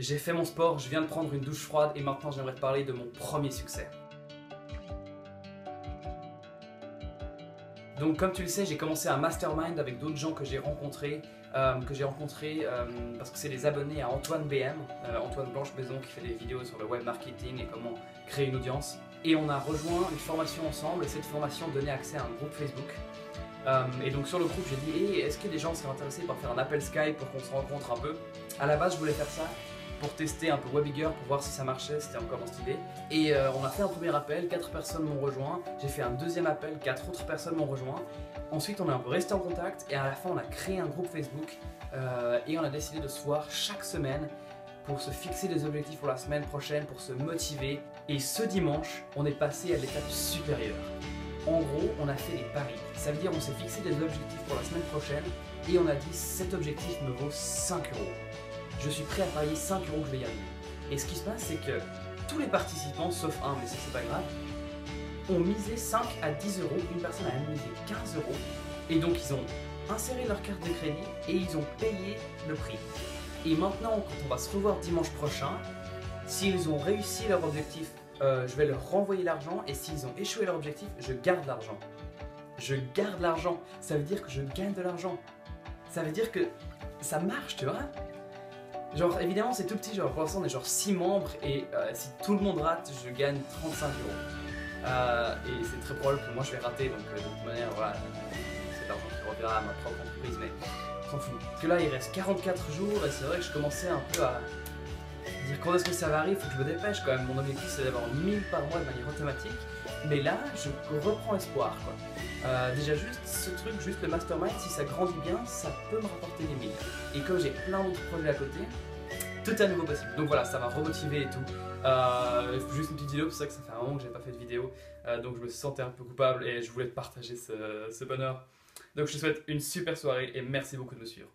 J'ai fait mon sport, je viens de prendre une douche froide et maintenant j'aimerais te parler de mon premier succès. Donc comme tu le sais, j'ai commencé un mastermind avec d'autres gens que j'ai rencontrés, parce que c'est des abonnés à Antoine BM, Antoine Blanche-Maison, qui fait des vidéos sur le web marketing et comment créer une audience. Et on a rejoint une formation ensemble et cette formation donnait accès à un groupe Facebook. Et donc sur le groupe j'ai dit hey, est-ce que des gens seraient intéressés par faire un appel Skype pour qu'on se rencontre un peu. À la base je voulais faire ça pour tester un peu Webigger, pour voir si ça marchait, c'était encore dans cette idée. Et on a fait un premier appel, 4 personnes m'ont rejoint. J'ai fait un deuxième appel, 4 autres personnes m'ont rejoint. Ensuite on est un peu resté en contact et à la fin on a créé un groupe Facebook et on a décidé de se voir chaque semaine pour se fixer des objectifs pour la semaine prochaine, pour se motiver. Et ce dimanche, on est passé à l'étape supérieure. En gros, on a fait des paris. Ça veut dire on s'est fixé des objectifs pour la semaine prochaine et on a dit cet objectif me vaut 5 €. Je suis prêt à parier 5 € que je vais y arriver. Et ce qui se passe, c'est que tous les participants, sauf un, mais ça c'est pas grave, ont misé 5 à 10 €. Une personne a même misé 15 €. Et donc ils ont inséré leur carte de crédit et ils ont payé le prix. Et maintenant, quand on va se revoir dimanche prochain, s'ils ont réussi leur objectif, je vais leur renvoyer l'argent et s'ils ont échoué leur objectif, je garde l'argent. Je garde l'argent, ça veut dire que je gagne de l'argent. Ça veut dire que ça marche, tu vois. Genre évidemment c'est tout petit, genre pour l'instant on est genre 6 membres et si tout le monde rate, je gagne 35 €. Et c'est très probable que moi je vais rater, donc de toute manière voilà, c'est l'argent qui reviendra à ma propre entreprise, mais on s'en fout. Parce que là il reste 44 jours et c'est vrai que je commençais un peu à dire quand est-ce que ça va arriver, faut que je me dépêche quand même. Mon objectif c'est d'avoir 1000 par mois de manière automatique, mais là je reprends espoir quoi. Déjà juste ce truc, juste le mastermind, si ça grandit bien, ça peut me rapporter des 1000. Et comme j'ai plein d'autres projets à côté, tout est à nouveau possible. Donc voilà, ça m'a remotivé et tout. Juste une petite vidéo, c'est vrai que ça fait un moment que j'ai pas fait de vidéo, donc je me sentais un peu coupable et je voulais te partager ce bonheur. Donc je te souhaite une super soirée et merci beaucoup de me suivre.